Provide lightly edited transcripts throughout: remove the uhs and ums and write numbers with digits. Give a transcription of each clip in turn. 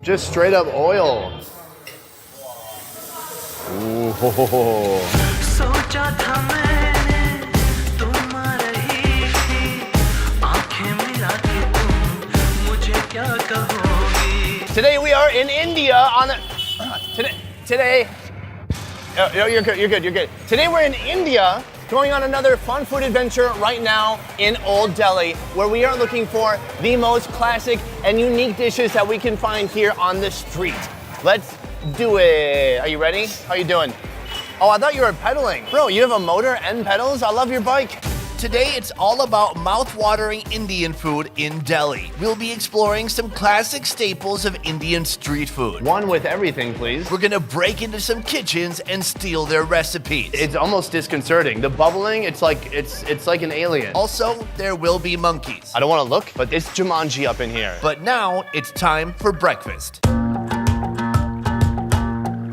Just straight up oil. Ooh. Today we are in India on a, today, oh, you're good. Today we're in India going on another fun food adventure right now in Old Delhi, where we are looking for the most classic and unique dishes that we can find here on the street. Let's do it. Are you ready? How you doing? Oh, I thought you were pedaling. Bro, you have a motor and pedals? I love your bike. Today, it's all about mouth-watering Indian food in Delhi. We'll be exploring some classic staples of Indian street food. One with everything, please. We're gonna break into some kitchens and steal their recipes. It's almost disconcerting. The bubbling, it's like an alien. Also, there will be monkeys. I don't wanna look, but it's Jumanji up in here. But now, it's time for breakfast.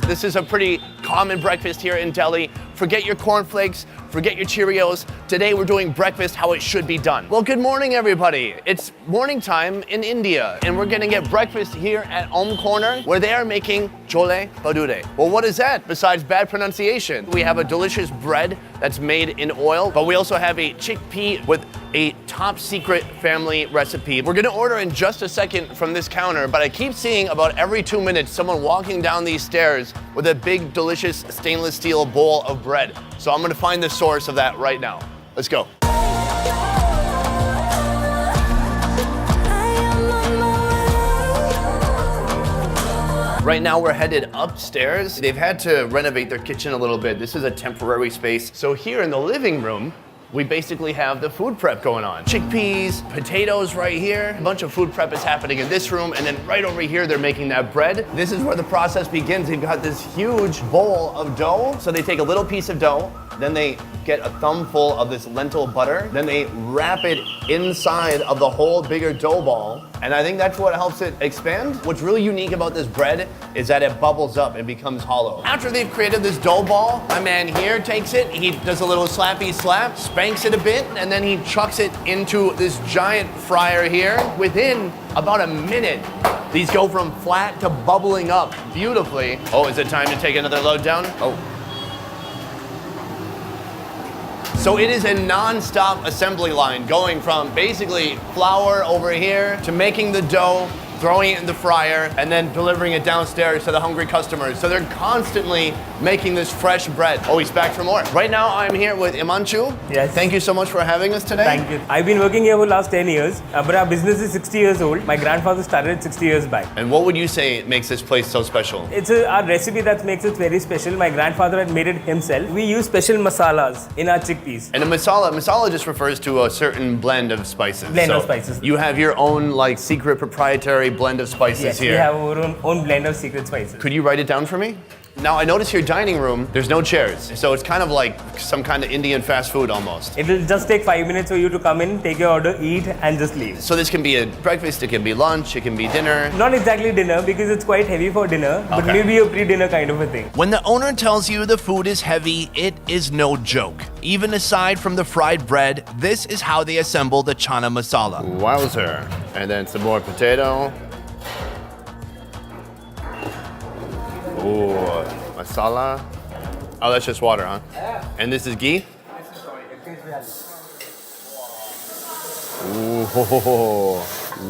This is a pretty common breakfast here in Delhi. Forget your cornflakes, forget your Cheerios. Today we're doing breakfast how it should be done. Well, good morning, everybody. It's morning time in India, and we're gonna get breakfast here at Om Corner, where they are making Chole Bhature. Well, what is that besides bad pronunciation? We have a delicious bread that's made in oil, but we also have a chickpea with a top secret family recipe. We're gonna order in just a second from this counter, but I keep seeing about every 2 minutes someone walking down these stairs with a big, delicious stainless steel bowl of bread. So I'm gonna find the source of that right now. Let's go. Right now we're headed upstairs. They've had to renovate their kitchen a little bit. This is a temporary space. So here in the living room, we basically have the food prep going on. Chickpeas, potatoes right here. A bunch of food prep is happening in this room, and then right over here, they're making that bread. This is where the process begins. They've got this huge bowl of dough. So they take a little piece of dough, then they get a thumbful of this lentil butter, then they wrap it inside of the whole bigger dough ball. And I think that's what helps it expand. What's really unique about this bread is that it bubbles up and becomes hollow. After they've created this dough ball, my man here takes it, he does a little slappy slap, spanks it a bit, and then he chucks it into this giant fryer here. Within about a minute, these go from flat to bubbling up beautifully. Oh, is it time to take another load down? Oh. So it is a non-stop assembly line going from basically flour over here to making the dough, throwing it in the fryer, and then delivering it downstairs to the hungry customers. So they're constantly making this fresh bread. Oh, he's back for more. Right now, I'm here with Imanshu. Yes. Thank you so much for having us today. Thank you. I've been working here for the last 10 years, but our business is 60 years old. My grandfather started 60 years back. And what would you say makes this place so special? It's our recipe that makes it very special. My grandfather had made it himself. We use special masalas in our chickpeas. And a masala just refers to a certain blend of spices. Blend of spices. You have your own like secret proprietary blend of spices yes, here. We have our own blend of secret spices. Could you write it down for me? Now, I notice your dining room, there's no chairs. So it's kind of like some kind of Indian fast food almost. It will just take 5 minutes for you to come in, take your order, eat, and just leave. So this can be a breakfast, it can be lunch, it can be dinner. Not exactly dinner because it's quite heavy for dinner, but maybe a pre-dinner kind of a thing. When the owner tells you the food is heavy, it is no joke. Even aside from the fried bread, this is how they assemble the chana masala. Wowzer. And then some more potato. Ooh, masala. Oh, that's just water, huh? Yeah. And this is ghee? Ooh,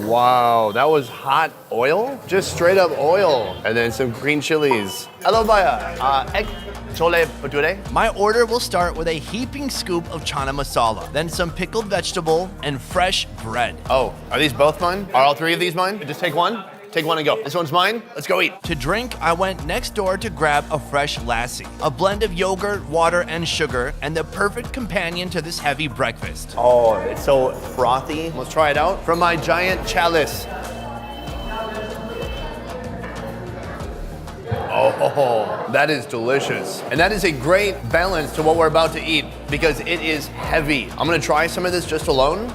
wow, that was hot oil? Just straight up oil. And then some green chilies. Hello, Bhaiya. Egg Chole Bhature. My order will start with a heaping scoop of chana masala, then some pickled vegetable and fresh bread. Oh, are these both mine? Are all three of these mine? Just take one? Take one and go. This one's mine. Let's go eat. To drink, I went next door to grab a fresh lassi, a blend of yogurt, water, and sugar, and the perfect companion to this heavy breakfast. Oh, it's so frothy. Let's try it out. From my giant chalice. Oh, that is delicious. And that is a great balance to what we're about to eat because it is heavy. I'm gonna try some of this just alone.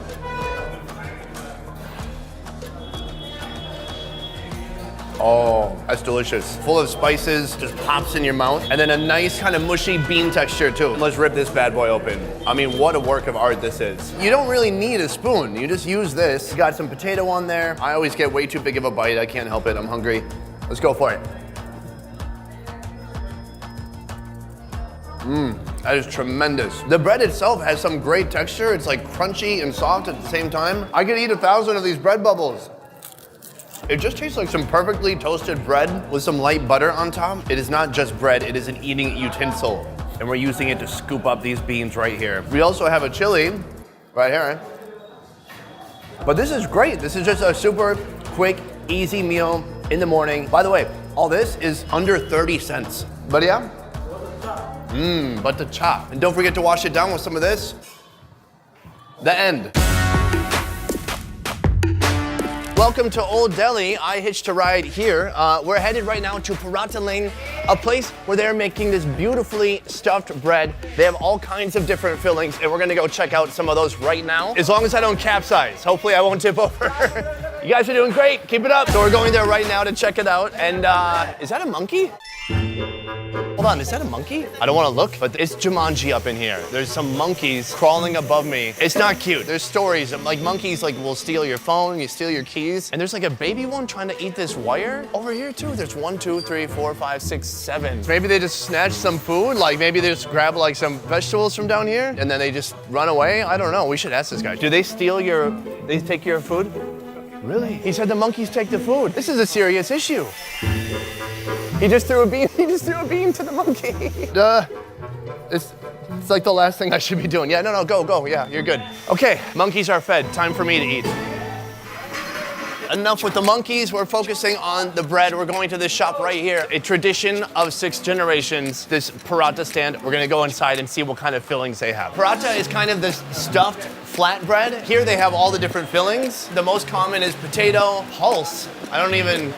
Oh, that's delicious. Full of spices, just pops in your mouth. And then a nice kind of mushy bean texture too. Let's rip this bad boy open. I mean, what a work of art this is. You don't really need a spoon. You just use this. You got some potato on there. I always get way too big of a bite. I can't help it. I'm hungry. Let's go for it. That is tremendous. The bread itself has some great texture. It's like crunchy and soft at the same time. I could eat 1,000 of these bread bubbles. It just tastes like some perfectly toasted bread with some light butter on top. It is not just bread, it is an eating utensil. And we're using it to scoop up these beans right here. We also have a chili right here. But this is great. This is just a super quick, easy meal in the morning. By the way, all this is under 30 cents. But yeah, but the chop. And don't forget to wash it down with some of this. The end. Welcome to Old Delhi. I hitched a ride here. We're headed right now to Paratha Lane, a place where they're making this beautifully stuffed bread. They have all kinds of different fillings, and we're gonna go check out some of those right now. As long as I don't capsize. Hopefully I won't tip over. You guys are doing great, keep it up. So we're going there right now to check it out. And is that a monkey? Hold on, is that a monkey? I don't want to look, but it's Jumanji up in here. There's some monkeys crawling above me. It's not cute. There's stories of like monkeys like will steal your phone, you steal your keys, and there's like a baby one trying to eat this wire. Over here too, there's 1, 2, 3, 4, 5, 6, 7. Maybe they just snatched some food, like maybe they just grab like some vegetables from down here, and then they just run away. I don't know, we should ask this guy. Do they they take your food? Really? He said the monkeys take the food. This is a serious issue. He just threw a bean. He just threw a bean to the monkey. It's like the last thing I should be doing. Yeah, no, go. Yeah, you're good. Okay, monkeys are fed. Time for me to eat. Enough with the monkeys. We're focusing on the bread. We're going to this shop right here. A tradition of 6 generations, this paratha stand. We're gonna go inside and see what kind of fillings they have. Paratha is kind of this stuffed flatbread. Here they have all the different fillings. The most common is potato, pulse.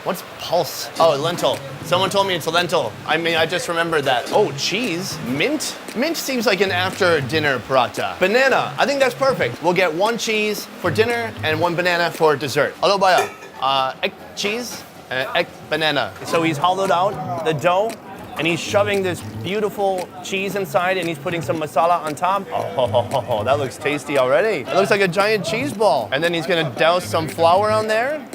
What's pulse? Oh, lentil. Someone told me it's a lentil. I mean, I just remembered that. Oh, cheese, mint. Mint seems like an after dinner paratha. Banana, I think that's perfect. We'll get 1 cheese for dinner and 1 banana for dessert. Hello, baya. Egg cheese, egg banana. So he's hollowed out the dough, and he's shoving this beautiful cheese inside, and he's putting some masala on top. Oh, that looks tasty already. It looks like a giant cheese ball. And then he's gonna douse some flour on there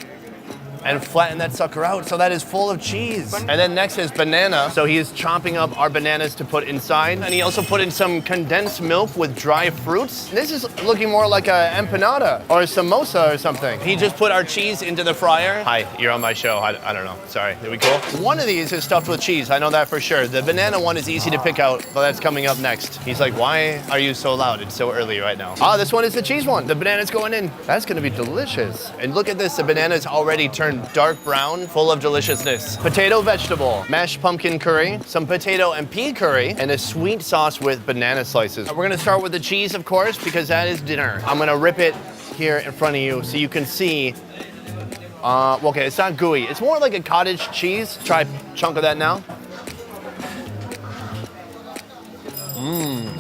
and flatten that sucker out so that is full of cheese. And then next is banana. So he is chopping up our bananas to put inside. And he also put in some condensed milk with dry fruits. This is looking more like a empanada or a samosa or something. He just put our cheese into the fryer. Hi, you're on my show. I don't know, sorry, are we cool? One of these is stuffed with cheese, I know that for sure. The banana one is easy to pick out, but that's coming up next. He's like, why are you so loud? It's so early right now. Ah, this one is the cheese one. The banana's going in. That's gonna be delicious. And look at this, the banana's already turned dark brown, full of deliciousness. Potato vegetable, mashed pumpkin curry, some potato and pea curry, and a sweet sauce with banana slices. We're gonna start with the cheese, of course, because that is dinner. I'm gonna rip it here in front of you so you can see. Okay, it's not gooey. It's more like a cottage cheese. Try a chunk of that now.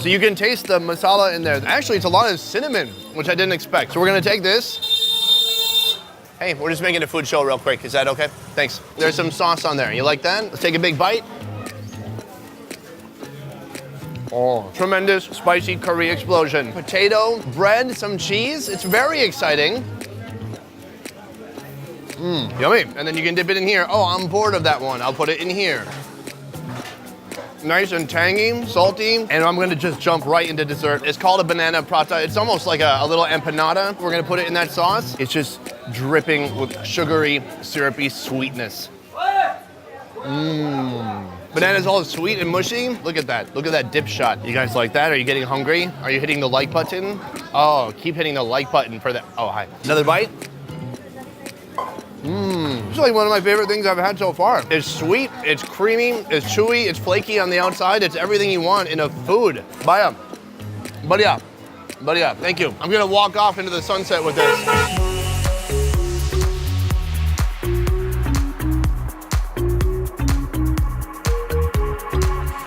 So you can taste the masala in there. Actually, it's a lot of cinnamon, which I didn't expect. So we're gonna take this. Hey, we're just making a food show real quick. Is that okay? Thanks. There's some sauce on there. You like that? Let's take a big bite. Oh, tremendous spicy curry explosion. Potato, bread, some cheese. It's very exciting. Yummy. And then you can dip it in here. Oh, I'm bored of that one. I'll put it in here. Nice and tangy, salty, and I'm gonna just jump right into dessert. It's called a banana paratha. It's almost like a little empanada. We're gonna put it in that sauce. It's just dripping with sugary, syrupy sweetness. Banana's all sweet and mushy. Look at that. Look at that dip shot. You guys like that? Are you getting hungry? Are you hitting the like button? Oh, keep hitting the like button for that. Oh, hi. Another bite? It's like one of my favorite things I've had so far. It's sweet, it's creamy, it's chewy, it's flaky on the outside. It's everything you want in a food. Baya. Badhiya. Badhiya. Thank you. I'm gonna walk off into the sunset with this.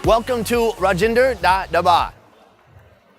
Welcome to Rajinder Da Daba.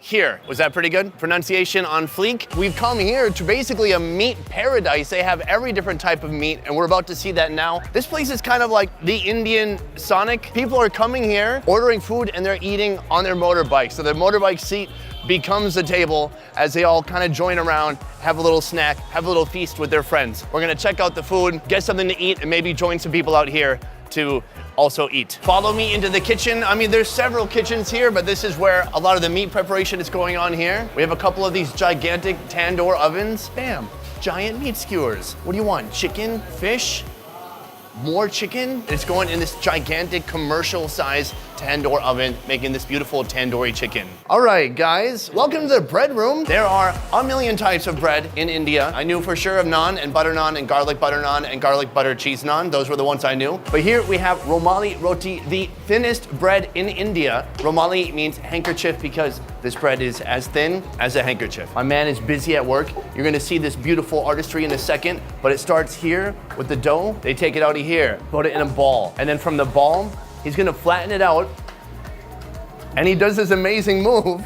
here. Was that pretty good? Pronunciation on fleek. We've come here to basically a meat paradise. They have every different type of meat, and we're about to see that now. This place is kind of like the Indian Sonic. People are coming here, ordering food, and they're eating on their motorbike. So their motorbike seat becomes the table as they all kind of join around, have a little snack, have a little feast with their friends. We're gonna check out the food, get something to eat, and maybe join some people out here to also eat. Follow me into the kitchen. I mean, there's several kitchens here, but this is where a lot of the meat preparation is going on here. We have a couple of these gigantic tandoor ovens. Bam, giant meat skewers. What do you want? Chicken, fish, more chicken? It's going in this gigantic commercial size tandoor oven, making this beautiful tandoori chicken. All right, guys, welcome to the bread room. There are a million types of bread in India. I knew for sure of naan and butter naan and garlic butter naan and garlic butter cheese naan. Those were the ones I knew. But here we have rumali roti, the thinnest bread in India. Rumali means handkerchief because this bread is as thin as a handkerchief. My man is busy at work. You're gonna see this beautiful artistry in a second, but it starts here with the dough. They take it out of here, put it in a ball. And then from the ball, he's gonna flatten it out, and he does this amazing move,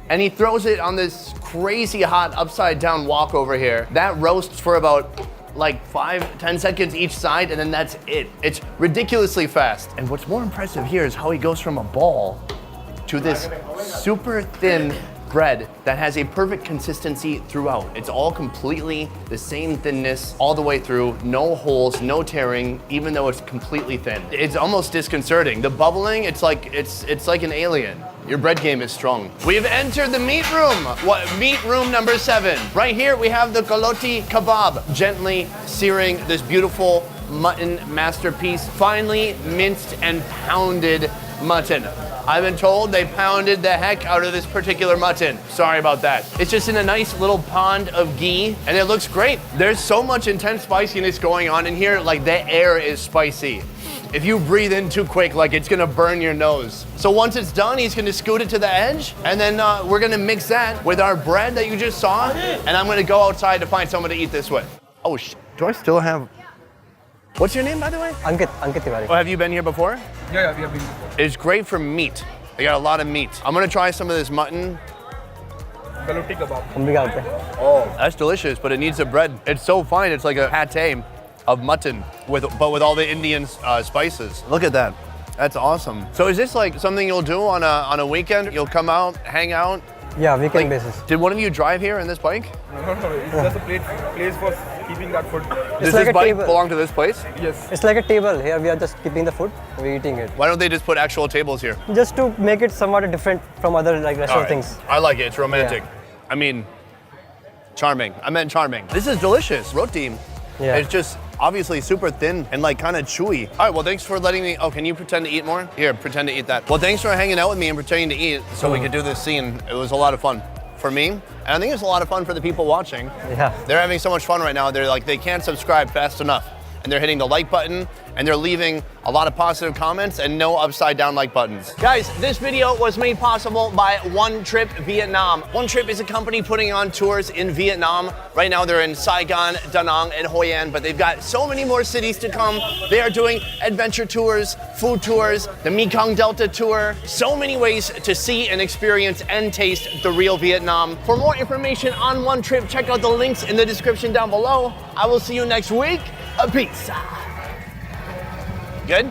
and he throws it on this crazy hot upside down wok over here. That roasts for about like 5-10 seconds each side, and then that's it. It's ridiculously fast. And what's more impressive here is how he goes from a ball to this super thin bread that has a perfect consistency throughout. It's all completely the same thinness all the way through, no holes, no tearing, even though it's completely thin. It's almost disconcerting. The bubbling, it's like an alien. Your bread game is strong. We've entered the meat room. Meat room number 7. Right here we have the galauti kabab, gently searing this beautiful mutton masterpiece, finely minced and pounded mutton. I've been told they pounded the heck out of this particular mutton. Sorry about that. It's just in a nice little pond of ghee, and it looks great. There's so much intense spiciness going on in here, like the air is spicy. If you breathe in too quick, like it's gonna burn your nose. So once it's done, he's gonna scoot it to the edge, and then we're gonna mix that with our bread that you just saw, and I'm gonna go outside to find someone to eat this with. Oh, do I still have... What's your name, by the way? Ankit Tiwari. Oh, have you been here before? Yeah, we have been before. It's great for meat. They got a lot of meat. I'm gonna try some of this mutton. Galauti kebab. हम भी खाते हैं. Oh, that's delicious, but it needs the bread. It's so fine, it's like a pate of mutton, but with all the Indian spices. Look at that. That's awesome. So is this like something you'll do on a weekend? You'll come out, hang out? Yeah, weekend basis. Did one of you drive here in this bike? No, it's just a place for keeping that food. Does like this a bike table. belong to this place? Yes. It's like a table. Here we are just keeping the food, we're eating it. Why don't they just put actual tables here? Just to make it somewhat different from other like restaurant things. I like it, it's romantic. Yeah. I mean, charming. I meant charming. This is delicious, roti. Yeah. It's just obviously super thin and like kind of chewy. All right, well, thanks for letting me, oh, can you pretend to eat more? Here, pretend to eat that. Well, thanks for hanging out with me and pretending to eat so we could do this scene. It was a lot of fun for me. And I think it's a lot of fun for the people watching. Yeah. They're having so much fun right now. They're like, they can't subscribe fast enough. And they're hitting the like button, and they're leaving a lot of positive comments and no upside down like buttons. Guys, this video was made possible by Onetrip Vietnam. Onetrip is a company putting on tours in Vietnam. Right now they're in Saigon, Da Nang, and Hoi An, but they've got so many more cities to come. They are doing adventure tours, food tours, the Mekong Delta tour, so many ways to see and experience and taste the real Vietnam. For more information on Onetrip, check out the links in the description down below. I will see you next week. Peace. Good?